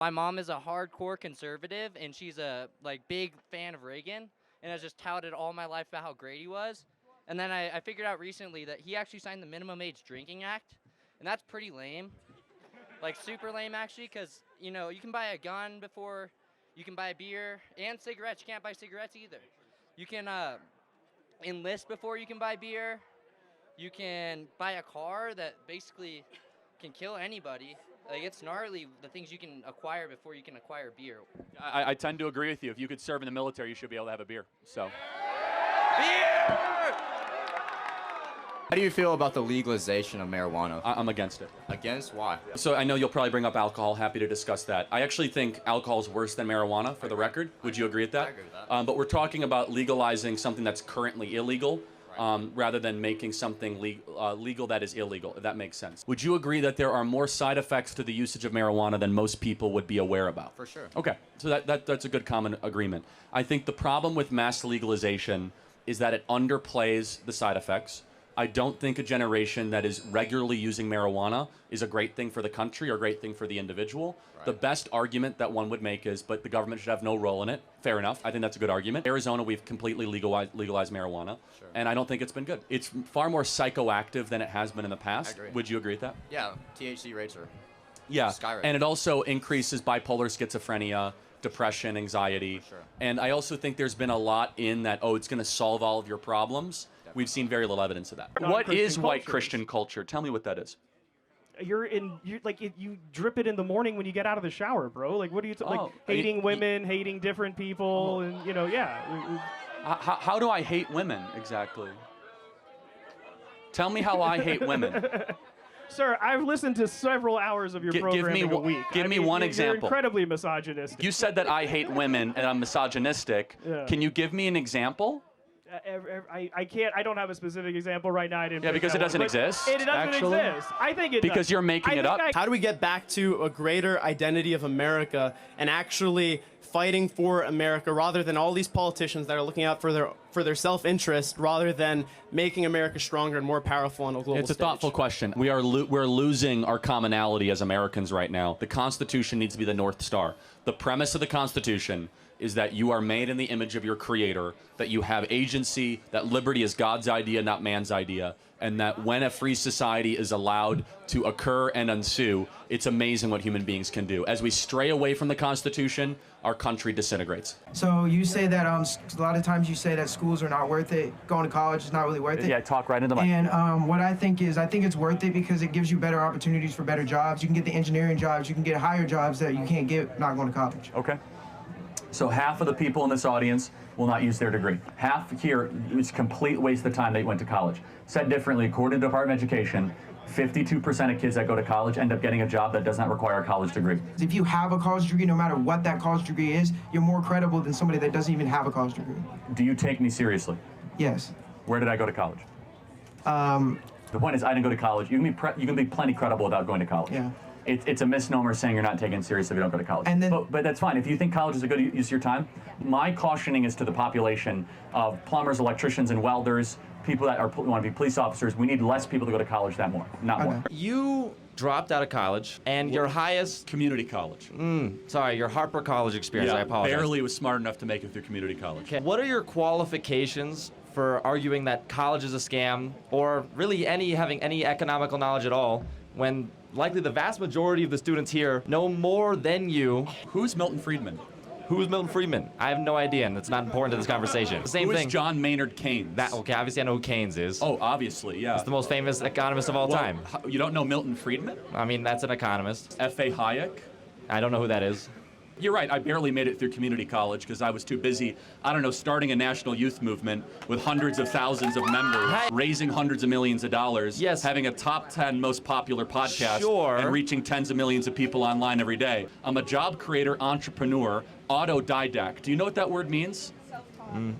My mom is a hardcore conservative, and she's a big fan of Reagan, and has just touted all my life about how great he was. And then I figured out recently that he actually signed the Minimum Age Drinking Act, and that's pretty lame. Like super lame actually, because you can buy a gun before you can buy a beer and cigarettes. You can't buy cigarettes either. You can enlist before you can buy beer. You can buy a car that basically can kill anybody. Like, it's gnarly, the things you can acquire before you can acquire beer. I tend to agree with you. If you could serve in the military, you should be able to have a beer. So. Beer! How do you feel about the legalization of marijuana? I'm against it. Against? Why? So I know you'll probably bring up alcohol. Happy to discuss that. I actually think alcohol is worse than marijuana, for the record. Would you agree with that? I agree with that. But we're talking about legalizing something that's currently illegal, rather than making something legal that is illegal, if that makes sense. Would you agree that there are more side effects to the usage of marijuana than most people would be aware about? For sure. Okay, so that's a good common agreement. I think the problem with mass legalization is that it underplays the side effects. I don't think a generation that is regularly using marijuana is a great thing for the country or a great thing for the individual. Right. The best argument that one would make is, but the government should have no role in it. Fair enough. I think that's a good argument. Arizona, we've completely legalized marijuana, and I don't think it's been good. It's far more psychoactive than it has been in the past. I agree. Would you agree with that? Yeah, THC rates are skyrocketing. And it also increases bipolar schizophrenia, depression, anxiety. Sure. And I also think there's been a lot in that, it's going to solve all of your problems. We've seen very little evidence of that. What is white Christian culture? Tell me what that is. You drip it in the morning when you get out of the shower, bro. Like, what are you hating women, hating different people, and How do I hate women exactly? Tell me how I hate women. Sir, I've listened to several hours of your programming a week. Give me one example. You're incredibly misogynistic. You said that I hate women and I'm misogynistic. Yeah. Can you give me an example? I can't. I don't have a specific example right now. I didn't. Yeah, because it doesn't exist. It doesn't exist. I think it. Because you're making it up. How do we get back to a greater identity of America and actually fighting for America rather than all these politicians that are looking out for their self-interest rather than making America stronger and more powerful on a global stage? It's a thoughtful question. We're losing our commonality as Americans right now. The Constitution needs to be the North Star. The premise of the Constitution is that you are made in the image of your Creator, that you have agency, that liberty is God's idea, not man's idea, and that when a free society is allowed to occur and ensue, it's amazing what human beings can do. As we stray away from the Constitution, our country disintegrates. So you say that a lot of times you say that schools are not worth it, going to college is not really worth it. Yeah, talk right into the mic. And what I think it's worth it because it gives you better opportunities for better jobs. You can get the engineering jobs, you can get higher jobs that you can't get not going to college. Okay. So half of the people in this audience will not use their degree. Half here, it's a complete waste of time they went to college. Said differently, according to the Department of Education, 52% of kids that go to college end up getting a job that does not require a college degree. If you have a college degree, no matter what that college degree is, you're more credible than somebody that doesn't even have a college degree. Do you take me seriously? Yes. Where did I go to college? The point is, I didn't go to college. You can be plenty credible without going to college. Yeah. It's a misnomer saying you're not taken serious if you don't go to college. And then, but that's fine. If you think college is a good use of your time, my cautioning is to the population of plumbers, electricians, and welders, people that want to be police officers. We need less people to go to college than more, not more. You dropped out of college, and your highest... Community college. Sorry, your Harper College experience, I apologize. Barely was smart enough to make it through community college. Okay. What are your qualifications for arguing that college is a scam, or really having any economical knowledge at all, when likely the vast majority of the students here know more than you? Who's Milton Friedman? Who's Milton Friedman? I have no idea, and it's not important to this conversation. Same Who thing. is John Maynard Keynes? Okay, obviously I know who Keynes is. Oh, obviously, yeah. He's the most famous economist of all time. You don't know Milton Friedman? I mean, that's an economist. F.A. Hayek? I don't know who that is. You're right, I barely made it through community college because I was too busy, starting a national youth movement with hundreds of thousands of members, raising hundreds of millions of dollars, having a top 10 most popular podcast, and reaching tens of millions of people online every day. I'm a job creator, entrepreneur, autodidact. Do you know what that word means?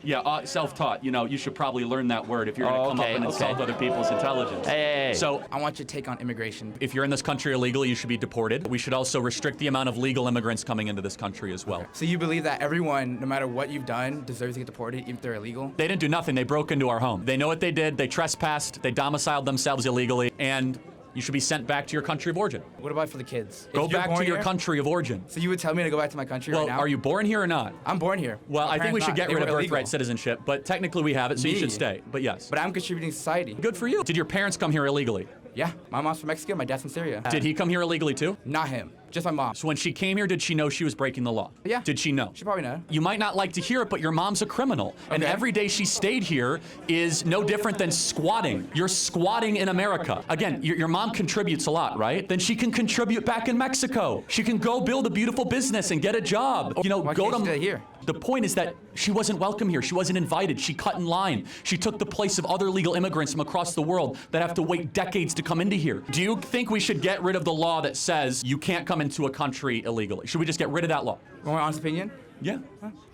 Yeah, self-taught. You should probably learn that word if you're going to come up and insult other people's intelligence. Hey. So I want your take on immigration. If you're in this country illegally, you should be deported. We should also restrict the amount of legal immigrants coming into this country as well. So you believe that everyone, no matter what you've done, deserves to get deported even if they're illegal? They didn't do nothing. They broke into our home. They know what they did. They trespassed. They domiciled themselves illegally. And You should be sent back to your country of origin. What about for the kids? Go If you're back born to your here- country of origin. So you would tell me to go back to my country Well, right now? are you born here or not? I'm born here. Well, My I think we parents should not. get They rid of were birthright illegal. citizenship, but technically we have it, so you Me. should stay. But yes. But I'm contributing to society. Good for you. Did your parents come here illegally? Yeah, my mom's from Mexico, my dad's from Syria. Did he come here illegally too? Not him, just my mom. So when she came here, did she know she was breaking the law? Yeah. Did she know? She probably know. You might not like to hear it, but your mom's a criminal. And Okay. every day she stayed here is no different than squatting. You're squatting in America. Again, your mom contributes a lot, right? Then she can contribute back in Mexico. She can go build a beautiful business and get a job. You know, Why go can't to she do that here? The point is that she wasn't welcome here. She wasn't invited. She cut in line. She took the place of other legal immigrants from across the world that have to wait decades to come into here. Do you think we should get rid of the law that says you can't come into a country illegally? Should we just get rid of that law? Want my honest opinion? Yeah.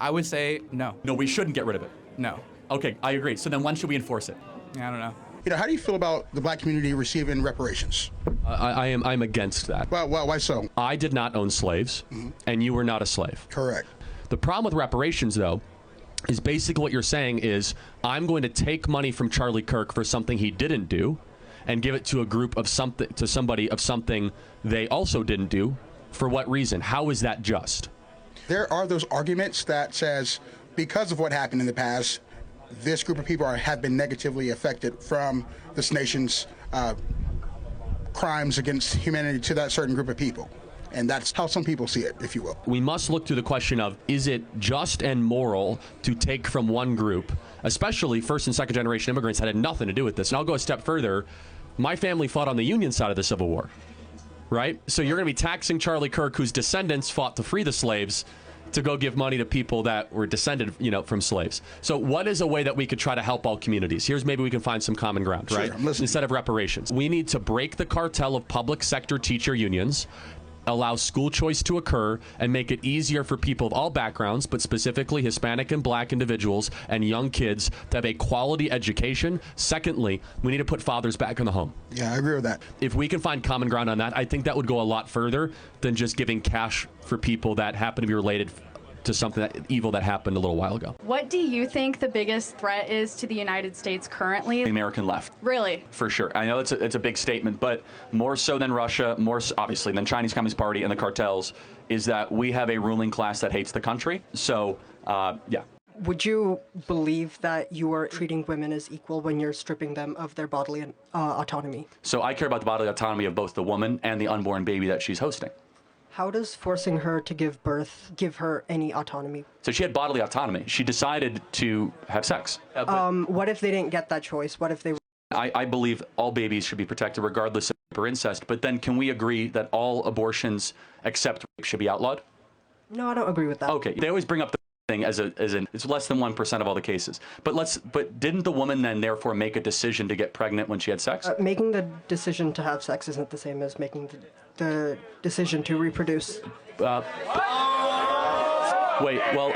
I would say no. No, we shouldn't get rid of it. No. Okay, I agree. So then when should we enforce it? Yeah, I don't know. You know, how do you feel about the black community receiving reparations? I'm against that. Well, why so? I did not own slaves, and you were not a slave. Correct. The problem with reparations, though, is basically what you're saying is I'm going to take money from Charlie Kirk for something he didn't do and give it to a group of something, to somebody of something they also didn't do. For what reason? How is that just? There are those arguments that says because of what happened in the past, this group of people have been negatively affected from this nation's crimes against humanity to that certain group of people. And that's how some people see it, if you will. We must look through the question of, is it just and moral to take from one group, especially first and second generation immigrants that had nothing to do with this? And I'll go a step further. My family fought on the Union side of the Civil War, right? So you're going to be taxing Charlie Kirk, whose descendants fought to free the slaves, to go give money to people that were descended, from slaves. So what is a way that we could try to help all communities? Here's maybe we can find some common ground, Sure, right? I'm listening. Instead of reparations. We need to break the cartel of public sector teacher unions, allow school choice to occur, and make it easier for people of all backgrounds, but specifically Hispanic and black individuals and young kids to have a quality education. Secondly, we need to put fathers back in the home. Yeah, I agree with that. If we can find common ground on that, I think that would go a lot further than just giving cash for people that happen to be related to something evil that happened a little while ago. What do you think the biggest threat is to the United States currently? The American left. Really? For sure. I know it's a big statement, but more so than Russia, more so, obviously than Chinese Communist Party and the cartels, is that we have a ruling class that hates the country. So, yeah. Would you believe that you are treating women as equal when you're stripping them of their bodily autonomy? So I care about the bodily autonomy of both the woman and the unborn baby that she's hosting. How does forcing her to give birth give her any autonomy? So she had bodily autonomy. She decided to have sex. What if they didn't get that choice? What if they... I believe all babies should be protected regardless of rape or incest, but then can we agree that all abortions except rape should be outlawed? No, I don't agree with that. Okay, they always bring up the thing as in it's less than 1% of all the cases. But didn't the woman then therefore make a decision to get pregnant when she had sex? Making the decision to have sex isn't the same as making the decision to reproduce. Wait, well,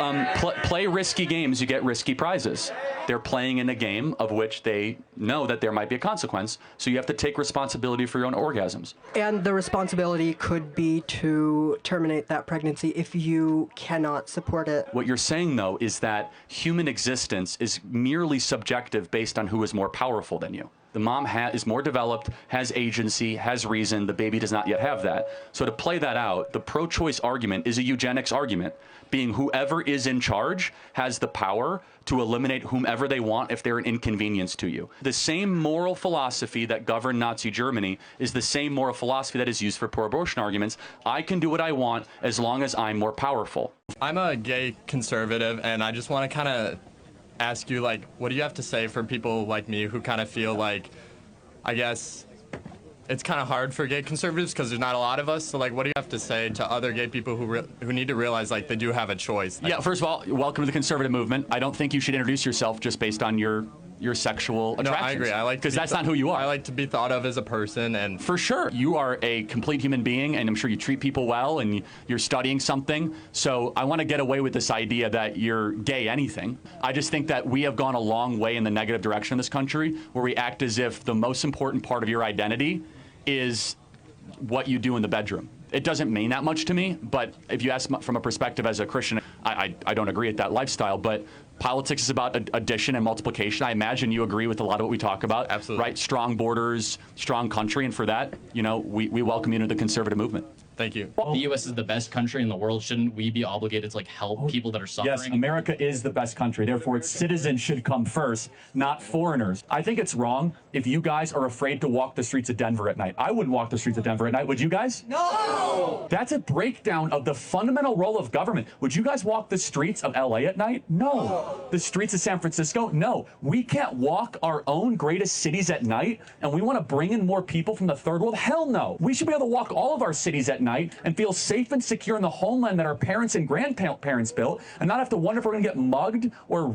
play risky games, you get risky prizes. They're playing in a game of which they know that there might be a consequence, so you have to take responsibility for your own orgasms. And the responsibility could be to terminate that pregnancy if you cannot support it. What you're saying, though, is that human existence is merely subjective based on who is more powerful than you. The mom is more developed, has agency, has reason. The baby does not yet have that. So to play that out, the pro-choice argument is a eugenics argument, being whoever is in charge has the power to eliminate whomever they want if they're an inconvenience to you. The same moral philosophy that governed Nazi Germany is the same moral philosophy that is used for pro-abortion arguments. I can do what I want as long as I'm more powerful. I'm a gay conservative, and I just want to kind of ask you, like, what do you have to say for people like me who kind of feel like, I guess, it's kind of hard for gay conservatives because there's not a lot of us. So, like, what do you have to say to other gay people who need to realize, like, they do have a choice? Like, yeah, first of all, welcome to the conservative movement. I don't think you should introduce yourself just based on your sexual attractions. No, I agree. I like because that's not who you are. I like to be thought of as a person, and for sure, you are a complete human being, and I'm sure you treat people well, and you're studying something. So I want to get away with this idea that you're gay anything. I just think that we have gone a long way in the negative direction in this country, where we act as if the most important part of your identity is what you do in the bedroom. It doesn't mean that much to me, but if you ask from a perspective as a Christian, I don't agree with that lifestyle, but Politics is about addition and multiplication. I imagine you agree with a lot of what we talk about. Absolutely. Right? Strong borders, strong country, and for that, we welcome you into the conservative movement. Thank you. The U.S. is the best country in the world. Shouldn't we be obligated to help people that are suffering? Yes, America is the best country. Therefore, its citizens should come first, not foreigners. I think it's wrong if you guys are afraid to walk the streets of Denver at night. I wouldn't walk the streets of Denver at night. Would you guys? No! That's a breakdown of the fundamental role of government. Would you guys walk the streets of LA at night? No. The streets of San Francisco? No. We can't walk our own greatest cities at night, and we want to bring in more people from the third world? Hell no. We should be able to walk all of our cities at night and feel safe and secure in the homeland that our parents and grandparents built, and not have to wonder if we're going to get mugged or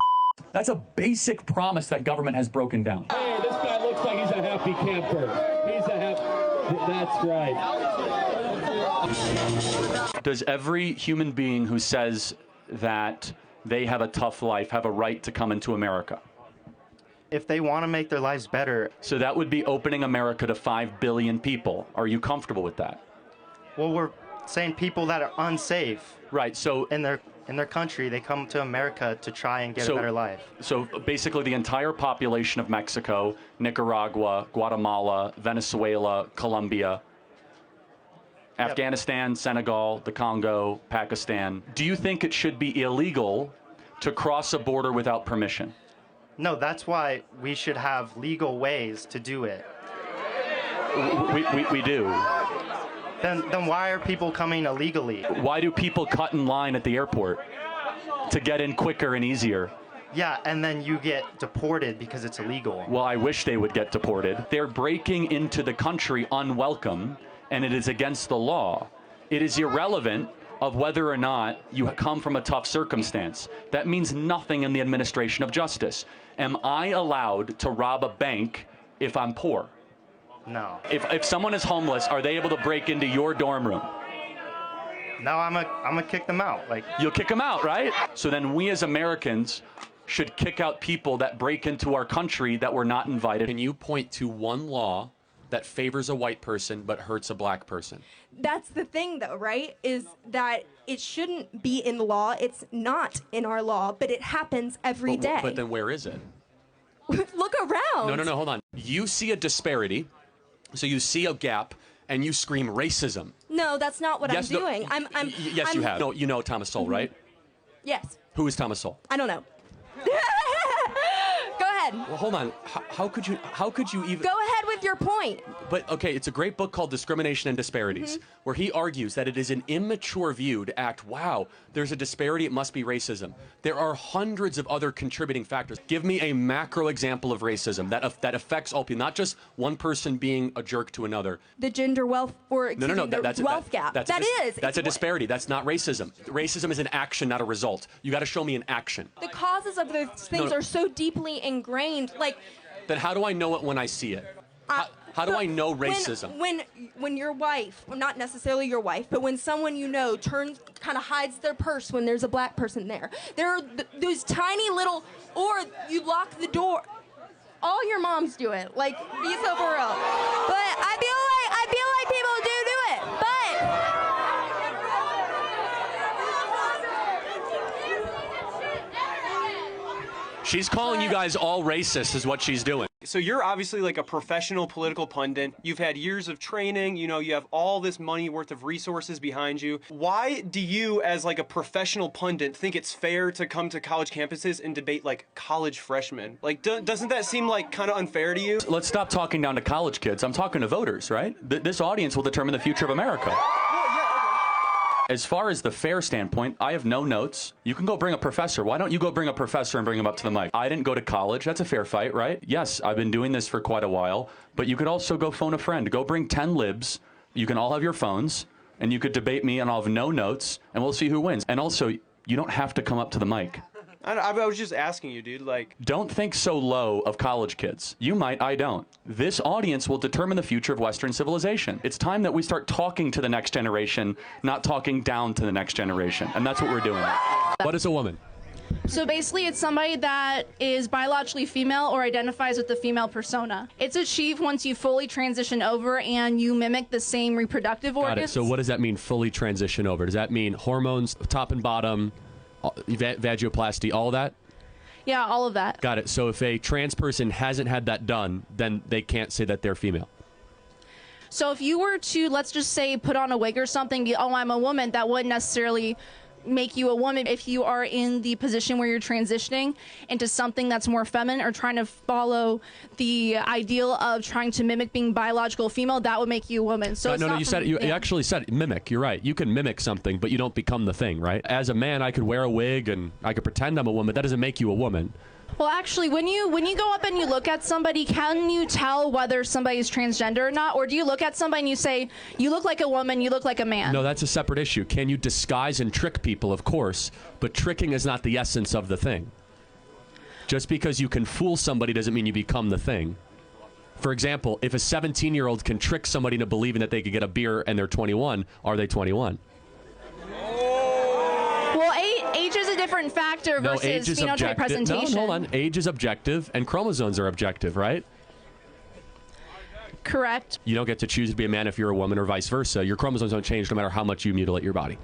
That's a basic promise that government has broken down. Hey, this guy looks like he's a happy camper. He's a happy... That's right. Does every human being who says that they have a tough life have a right to come into America? If they want to make their lives better. So that would be opening America to 5 billion people. Are you comfortable with that? Well, we're saying people that are unsafe. Right, so... In their country, they come to America to try and get a better life. So basically the entire population of Mexico, Nicaragua, Guatemala, Venezuela, Colombia, Afghanistan, Senegal, the Congo, Pakistan. Do you think it should be illegal to cross a border without permission? No, that's why we should have legal ways to do it. We do. Then why are people coming illegally? Why do people cut in line at the airport to get in quicker and easier? Yeah, and then you get deported because it's illegal. Well, I wish they would get deported. They're breaking into the country unwelcome, and it is against the law. It is irrelevant of whether or not you come from a tough circumstance. That means nothing in the administration of justice. Am I allowed to rob a bank if I'm poor? No. If someone is homeless, are they able to break into your dorm room? No, I'm gonna kick them out. You'll kick them out, right? So then we as Americans should kick out people that break into our country that were not invited. Can you point to one law that favors a white person but hurts a black person? That's the thing, though, right? Is that it shouldn't be in law. It's not in our law, but it happens every day. But then where is it? Look around. No, hold on. You see a disparity, so you see a gap, and you scream racism. No, that's not what I'm doing. Yes, you have. No, you know Thomas Sowell, right? Yes. Who is Thomas Sowell? I don't know. Go ahead. Well, hold on. How could you even... Go ahead with your point. But, okay, it's a great book called Discrimination and Disparities, where he argues that it is an immature view to act, wow, there's a disparity, it must be racism. There are hundreds of other contributing factors. Give me a macro example of racism that affects all people, not just one person being a jerk to another. The gender wealth, or No, the wealth gap. That's a disparity. That's not racism. Racism is an action, not a result. You got to show me an action. The causes of those things are so deeply ingrained, Then how do I know it when I see it? How do I know racism? When your wife, well, not necessarily your wife, but when someone you know kind of hides their purse when there's a black person there are those tiny little, or you lock the door. All your moms do it, be so for real. But I feel like people do it, She's calling you guys all racist is what she's doing. So you're obviously a professional political pundit. You've had years of training, you have all this money worth of resources behind you. Why do you, as a professional pundit, think it's fair to come to college campuses and debate college freshmen? Doesn't that seem kind of unfair to you? Let's stop talking down to college kids. I'm talking to voters, right? This audience will determine the future of America. As far as the fair standpoint, I have no notes. You can go bring a professor. Why don't you go bring a professor and bring him up to the mic? I didn't go to college. That's a fair fight, right? Yes, I've been doing this for quite a while. But you could also go phone a friend. Go bring 10 libs. You can all have your phones, and you could debate me, and I'll have no notes, and we'll see who wins. And also, you don't have to come up to the mic. I was just asking you, dude, Don't think so low of college kids. You might, I don't. This audience will determine the future of Western civilization. It's time that we start talking to the next generation, not talking down to the next generation. And that's what we're doing. What is a woman? So basically, it's somebody that is biologically female or identifies with the female persona. It's achieved once you fully transition over and you mimic the same reproductive organs. Got it. So what does that mean, fully transition over? Does that mean hormones, top and bottom, vagioplasty, all that? Yeah, all of that. Got it. So if a trans person hasn't had that done, then they can't say that they're female. So if you were to, let's just say, put on a wig or something, be, oh, I'm a woman, that wouldn't necessarily make you a woman. If you are in the position where you're transitioning into something that's more feminine or trying to follow the ideal of trying to mimic being biological female, that would make you a woman. So No, you said it. You yeah. actually said mimic. You're right. You can mimic something, but you don't become the thing, right? As a man, I could wear a wig and I could pretend I'm a woman. That doesn't make you a woman. Well, actually, when you go up and you look at somebody, can you tell whether somebody's transgender or not? Or do you look at somebody and you say, you look like a woman, you look like a man? No, that's a separate issue. Can you disguise and trick people? Of course, but tricking is not the essence of the thing. Just because you can fool somebody doesn't mean you become the thing. For example, if a 17-year-old can trick somebody into believing that they could get a beer and they're 21, are they 21? Well, age is a different factor No, versus age is phenotype objective. presentation. No, hold on. Age is objective, and chromosomes are objective, right? Correct. You don't get to choose to be a man if you're a woman or vice versa. Your chromosomes don't change no matter how much you mutilate your body.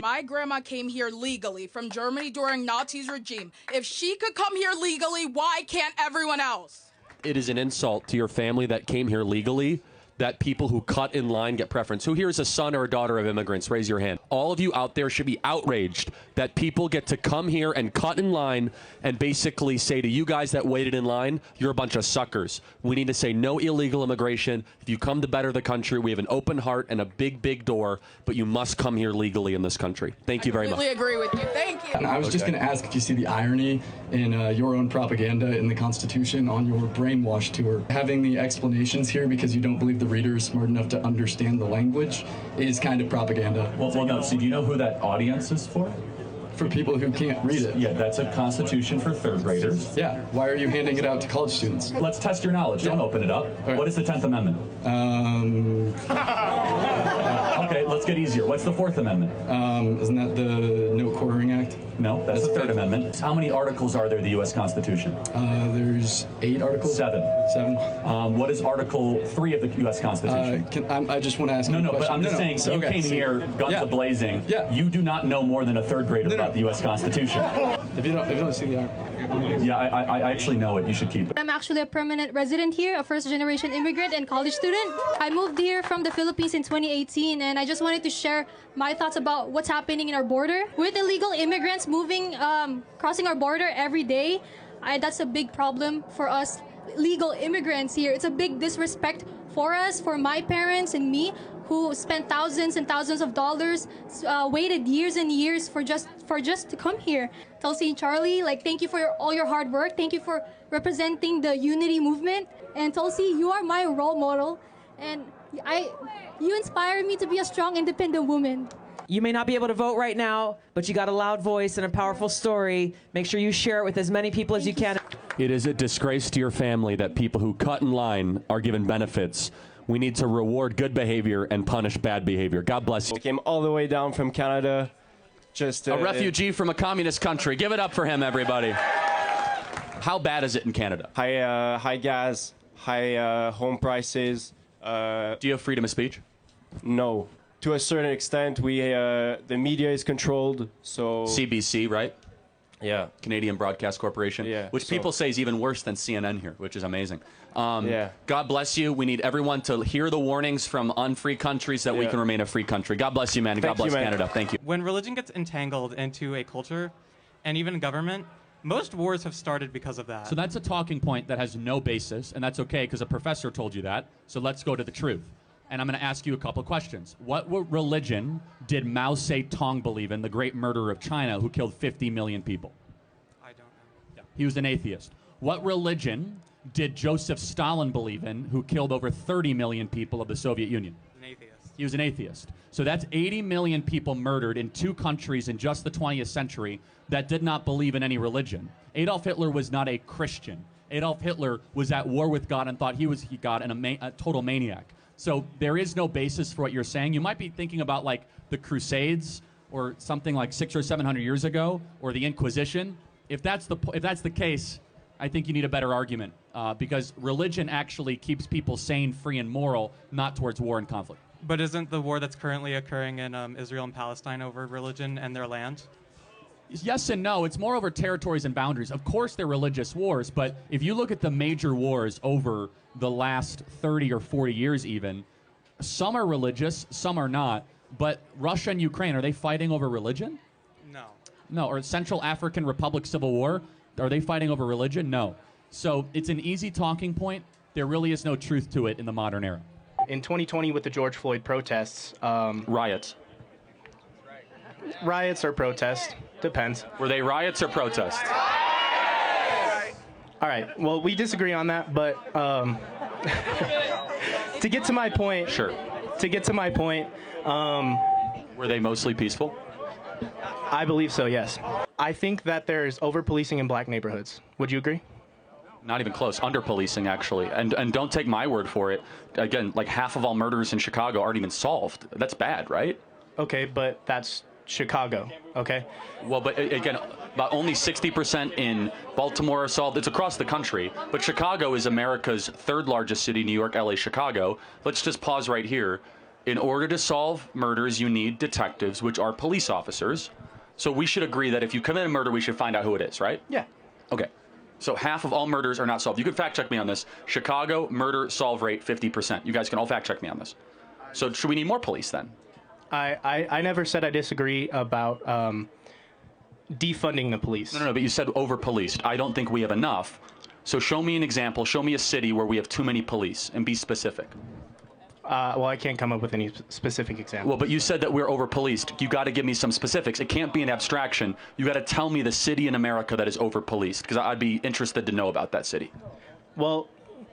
My grandma came here legally from Germany during Nazi's regime. If she could come here legally, why can't everyone else? It is an insult to your family that came here legally that people who cut in line get preference. Who here is a son or a daughter of immigrants? Raise your hand. All of you out there should be outraged that people get to come here and cut in line and basically say to you guys that waited in line, you're a bunch of suckers. We need to say no illegal immigration. If you come to better the country, we have an open heart and a big, big door, but you must come here legally in this country. Thank you very much. I completely agree with you. Thank you. And I was just going to ask if you see the irony in your own propaganda in the Constitution on your brainwash tour. Having the explanations here because you don't believe the reader is smart enough to understand the language is kind of propaganda. Well, no, so do you know who that audience is for? For people who can't read it. Yeah, that's a constitution for third graders. Yeah, why are you handing it out to college students? Let's test your knowledge. Don't open it up. Right. What is the 10th Amendment? Okay, let's get easier. What's the 4th Amendment? Isn't that the No Quartering Act? No, that's the 3rd Amendment. How many articles are there in the U.S. Constitution? There's 8 articles. 7. What is Article 3 of the U.S. Constitution? I just want to ask. No, but I'm just saying, you came here, guns a-blazing. Yeah. You do not know more than a third grader about the U.S. Constitution. If you don't see the article. Yeah, I actually know it. You should keep it. I'm actually a permanent resident here, a first-generation immigrant and college student. I moved here from the Philippines in 2018, and I just wanted to share my thoughts about what's happening in our border. With illegal immigrants moving, crossing our border every day, that's a big problem for us legal immigrants here. It's a big disrespect for us, for my parents and me, who spent thousands and thousands of dollars, waited years and years for just to come here. Tulsi and Charlie, thank you for all your hard work. Thank you for representing the unity movement. And Tulsi, you are my role model, and you inspire me to be a strong, independent woman. You may not be able to vote right now, but you got a loud voice and a powerful story. Make sure you share it with as many people as you can. It is a disgrace to your family that people who cut in line are given benefits. We need to reward good behavior and punish bad behavior. God bless you. I came all the way down from Canada. Just a refugee from a communist country. Give it up for him, everybody. How bad is it in Canada? High gas, high home prices. Do you have freedom of speech? No. To a certain extent, the media is controlled, so... CBC, right? Yeah. Canadian Broadcast Corporation. Yeah. Which people say is even worse than CNN here, which is amazing. Yeah. God bless you. We need everyone to hear the warnings from unfree countries that we can remain a free country. God bless you, man. And God bless Canada. Thank you. When religion gets entangled into a culture and even government, most wars have started because of that. So that's a talking point that has no basis, and that's okay because a professor told you that. So let's go to the truth. And I'm going to ask you a couple of questions. What religion did Mao Zedong believe in, the great murderer of China who killed 50 million people? I don't know. Yeah. He was an atheist. What religion did Joseph Stalin believe in, who killed over 30 million people of the Soviet Union? An atheist. He was an atheist. So that's 80 million people murdered in 2 countries in just the 20th century that did not believe in any religion. Adolf Hitler was not a Christian. Adolf Hitler was at war with God and thought he was God and a total maniac. So there is no basis for what you're saying. You might be thinking about like the Crusades or something like 600 or 700 years ago, or the Inquisition. If that's the case, I think you need a better argument because religion actually keeps people sane, free, and moral, not towards war and conflict. But isn't the war that's currently occurring in Israel and Palestine over religion and their land? Yes and no. It's more over territories and boundaries. Of course, they're religious wars, but if you look at the major wars over the last 30 or 40 years even, some are religious, some are not. But Russia and Ukraine, are they fighting over religion? No. No. Or Central African Republic Civil War, are they fighting over religion? No. So it's an easy talking point. There really is no truth to it in the modern era. In 2020 with the George Floyd protests. Riots. Riots or protests. Depends. Were they riots or protests? All right. Well, we disagree on that, but to get to my point. Sure. To get to my point. Were they mostly peaceful? I believe so, yes. I think that there's over-policing in black neighborhoods. Would you agree? Not even close. Under-policing, actually. And don't take my word for it. Again, like half of all murders in Chicago aren't even solved. That's bad, right? Okay, but that's Chicago, okay? Well, but again, about only 60% in Baltimore are solved. It's across the country. But Chicago is America's third largest city, New York, LA, Chicago. Let's just pause right here. In order to solve murders, you need detectives, which are police officers. So we should agree that if you commit a murder, we should find out who it is, right? Yeah. Okay. So half of all murders are not solved. You can fact check me on this. Chicago murder solve rate 50%. You guys can all fact check me on this. So should we need more police then? I never said I disagree about defunding the police. No, but you said over-policed. I don't think we have enough. So show me an example. Show me a city where we have too many police and be specific. Well, I can't come up with any specific example. Well, but you said that we're over-policed. You got to give me some specifics. It can't be an abstraction. You got to tell me the city in America that is over-policed, because I'd be interested to know about that city. Well,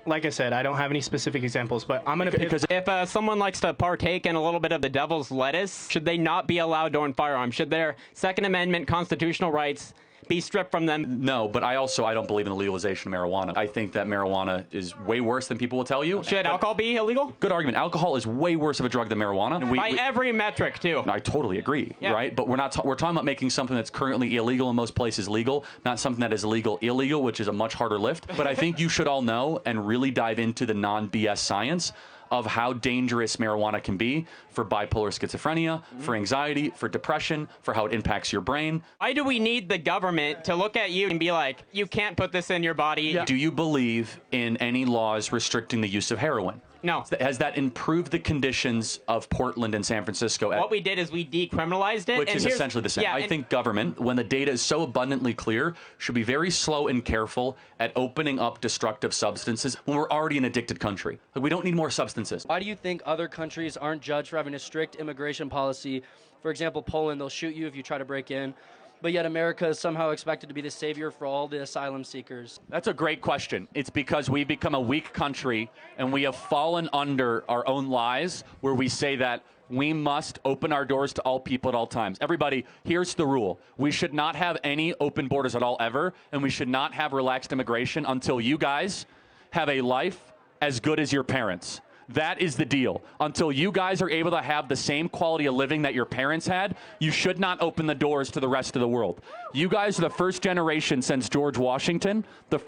like I said, I don't have any specific examples, but I'm going to... Because if someone likes to partake in a little bit of the devil's lettuce, should they not be allowed to own firearms? Should their Second Amendment constitutional rights be stripped from them? No, but I don't believe in the legalization of marijuana. I think that marijuana is way worse than people will tell you. Should alcohol be illegal? Good argument. Alcohol is way worse of a drug than marijuana. By every metric, too. I totally agree, right? But we're talking about making something that's currently illegal in most places legal, not something that is illegal, which is a much harder lift. But I think you should all know and really dive into the non-BS science of how dangerous marijuana can be for bipolar schizophrenia, for anxiety, for depression, for how it impacts your brain. Why do we need the government to look at you and be like, you can't put this in your body? Yeah. Do you believe in any laws restricting the use of heroin? No. Has that improved the conditions of Portland and San Francisco? What we did is we decriminalized it. Which is essentially the same. Yeah, I think government, when the data is so abundantly clear, should be very slow and careful at opening up destructive substances when we're already an addicted country. Like, we don't need more substances. Why do you think other countries aren't judged for having a strict immigration policy? For example, Poland, they'll shoot you if you try to break in. But yet America is somehow expected to be the savior for all the asylum seekers. That's a great question. It's because we've become a weak country and we have fallen under our own lies where we say that we must open our doors to all people at all times. Everybody, here's the rule. We should not have any open borders at all ever, and we should not have relaxed immigration until you guys have a life as good as your parents. That is the deal. Until you guys are able to have the same quality of living that your parents had, you should not open the doors to the rest of the world. You guys are the first generation since George Washington, to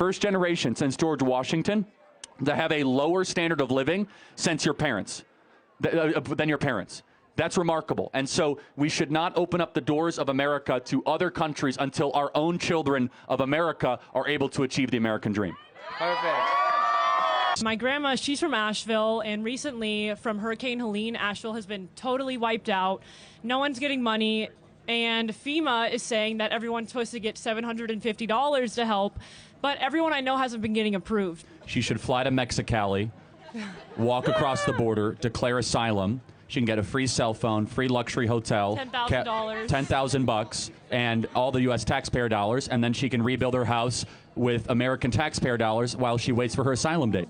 have a lower standard of living since your parents, than your parents. That's remarkable. And so we should not open up the doors of America to other countries until our own children of America are able to achieve the American dream. Perfect. My grandma, she's from Asheville, and recently from Hurricane Helene, Asheville has been totally wiped out. No one's getting money, and FEMA is saying that everyone's supposed to get $750 to help, but everyone I know hasn't been getting approved. She should fly to Mexicali, walk across the border, declare asylum. She can get a free cell phone, free luxury hotel, $10,000, $10,000, and all the U.S. taxpayer dollars, and then she can rebuild her house with American taxpayer dollars while she waits for her asylum date.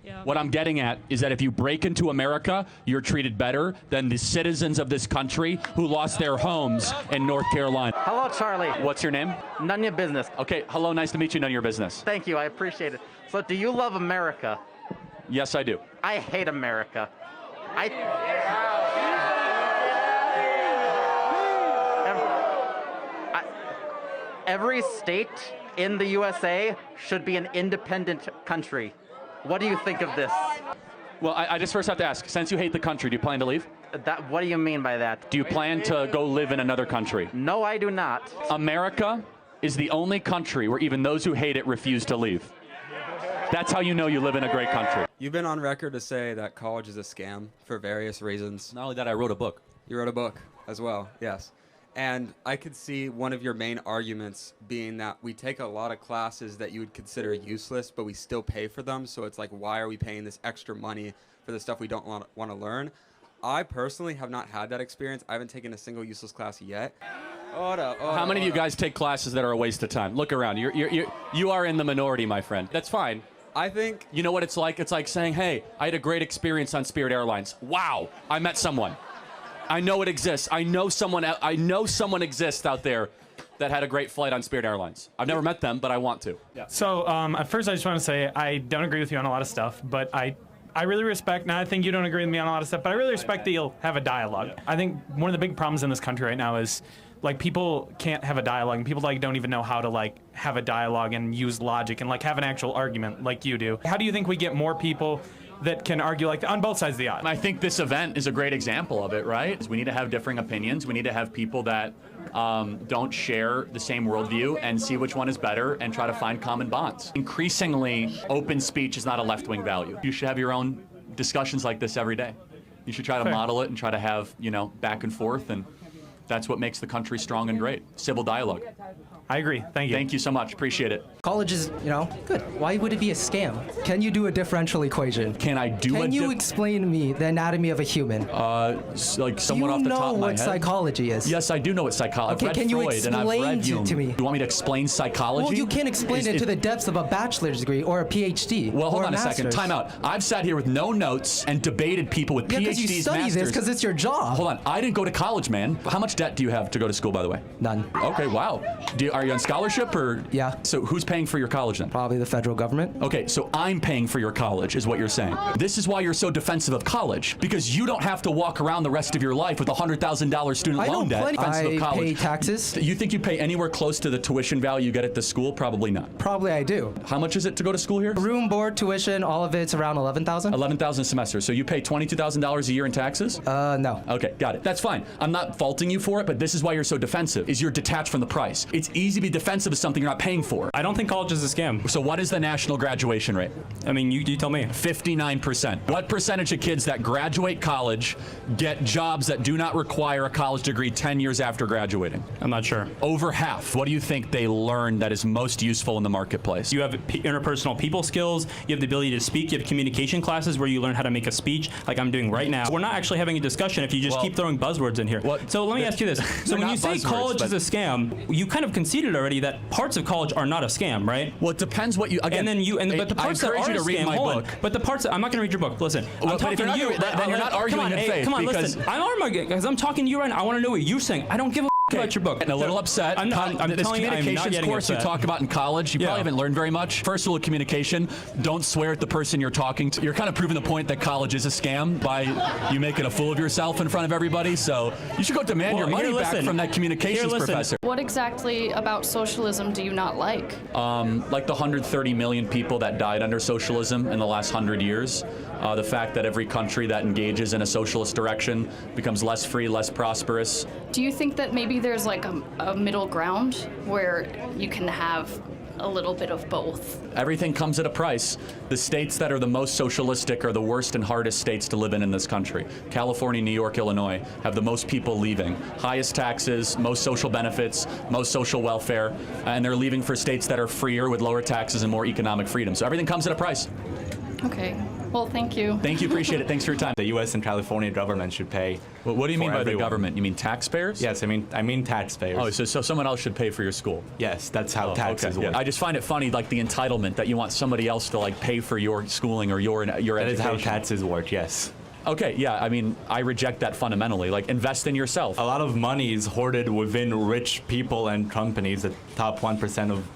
Yeah. What I'm getting at is that if you break into America, you're treated better than the citizens of this country who lost their homes in North Carolina. Hello, Charlie. What's your name? None of your business. Okay, hello, nice to meet you, none of your business. Thank you, I appreciate it. So, do you love America? Yes, I do. I hate America. Every state in the USA should be an independent country. What do you think of this? Well, I just first have to ask, since you hate the country, do you plan to leave? What do you mean by that? Do you plan to go live in another country? No, I do not. America is the only country where even those who hate it refuse to leave. That's how you know you live in a great country. You've been on record to say that college is a scam for various reasons. Not only that, I wrote a book. You wrote a book as well, yes. And I could see one of your main arguments being that we take a lot of classes that you would consider useless, but we still pay for them. So it's like, why are we paying this extra money for the stuff we don't want to learn? I personally have not had that experience. I haven't taken a single useless class yet. How many of you guys take classes that are a waste of time? Look around. You are in the minority, my friend. That's fine. I think... You know what it's like? It's like saying, hey, I had a great experience on Spirit Airlines. Wow, I met someone. I know it exists. I know someone exists out there that had a great flight on Spirit Airlines. I've never met them, but I want to. Yeah. So at first I just want to say I don't agree with you on a lot of stuff, but I really respect, now I think you don't agree with me on a lot of stuff, but I really respect that you'll have a dialogue. I think one of the big problems in this country right now is like people can't have a dialogue, and people like don't even know how to like have a dialogue and use logic and like have an actual argument like you do. How do you think we get more people that can argue like on both sides of the aisle? I think this event is a great example of it, right? We need to have differing opinions. We need to have people that don't share the same worldview and see which one is better and try to find common bonds. Increasingly, open speech is not a left-wing value. You should have your own discussions like this every day. You should try to model it and try to have, back and forth, and that's what makes the country strong and great. Civil dialogue. I agree. Thank you. Thank you so much. Appreciate it. College is, good. Why would it be a scam? Can you do a differential equation? Can I do Can you explain to me the anatomy of a human? Like somewhat off the top of my head. You know what psychology is. Yes, I do know what psychology is. Okay, I've read can you Freud and I've read explain Jung. to me? Do you want me to explain psychology? Well, you can't explain it to the depths of a bachelor's degree or a PhD. Well, hold or on a second. master's. Time out. I've sat here with no notes and debated people with PhDs, because you study masters. this because it's your job. Hold on. I didn't go to college, man. How much debt do you have to go to school, by the way? None. Okay, wow. Are you on scholarship or? Yeah. So who's paying for your college then? Probably the federal government. Okay, so I'm paying for your college is what you're saying. This is why you're so defensive of college, because you don't have to walk around the rest of your life with a $100,000 student loan debt. I pay taxes. You think you pay anywhere close to the tuition value you get at the school? Probably not. Probably I do. How much is it to go to school here? Room, board, tuition, all of it's around $11,000. $11,000 a semester. So you pay $22,000 a year in taxes? No. Okay, got it. That's fine. I'm not faulting you for it, but this is why you're so defensive, is you're detached from the price. It's easy to be defensive of something you're not paying for. I don't think college is a scam. So what is the national graduation rate? I mean, you tell me. 59%. What percentage of kids that graduate college get jobs that do not require a college degree 10 years after graduating? I'm not sure. Over half. What do you think they learn that is most useful in the marketplace? You have interpersonal people skills, you have the ability to speak, you have communication classes where you learn how to make a speech like I'm doing right now. We're not actually having a discussion if you just keep throwing buzzwords in here. So let me ask you this. So when you say college is a scam, you kind of conceded already that parts of college are not a scam, right? Well, it depends what you, again, but the parts that are a scam, but the parts that, I'm not going to read your book. Listen, I'm talking to you. Then you're not arguing in faith. Come on, listen. I'm arguing because I'm talking to you right now. I want to know what you're saying. I don't give a about your book. Getting a little upset. I'm this telling you, I'm not communications getting course upset. you talk about in college, you probably haven't learned very much. First rule of communication, don't swear at the person you're talking to. You're kind of proving the point that college is a scam by you making a fool of yourself in front of everybody. So you should go demand your money back from that communications professor. What exactly about socialism do you not like? Like the 130 million people that died under socialism in the last 100 years. The fact that every country that engages in a socialist direction becomes less free, less prosperous. Do you think that maybe there's like a middle ground where you can have a little bit of both? Everything comes at a price. The states that are the most socialistic are the worst and hardest states to live in this country. California, New York, Illinois have the most people leaving. Highest taxes, most social benefits, most social welfare, and they're leaving for states that are freer with lower taxes and more economic freedom. So everything comes at a price. Okay. Well, thank you. Thank you. Appreciate it. Thanks for your time. The U.S. and California government should pay. Well, what do you mean by everyone. the government? You mean taxpayers? Yes, I mean taxpayers. Oh, so someone else should pay for your school? Yes, that's how taxes work. Yeah. I just find it funny, like the entitlement that you want somebody else to like pay for your schooling or your education. That is how taxes work. Yes. Okay, yeah, I mean, I reject that fundamentally. Like, invest in yourself. A lot of money is hoarded within rich people and companies, the top 1% of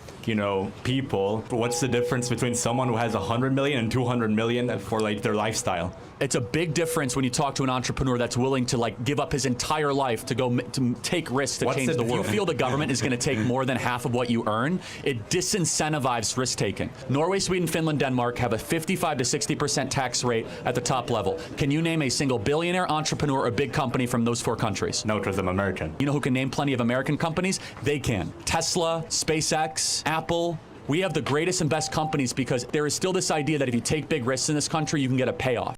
people. What's the difference between someone who has 100 million and 200 million for like their lifestyle? It's a big difference when you talk to an entrepreneur that's willing to like give up his entire life to go to take risks to change the world. If you feel the government is going to take more than half of what you earn, it disincentivizes risk taking. Norway, Sweden, Finland, Denmark have a 55 to 60% tax rate at the top level. Can you name a single billionaire, entrepreneur, or big company from those 4 countries? No, because I'm American. You know who can name plenty of American companies? They can. Tesla, SpaceX, Apple. We have the greatest and best companies because there is still this idea that if you take big risks in this country, you can get a payoff.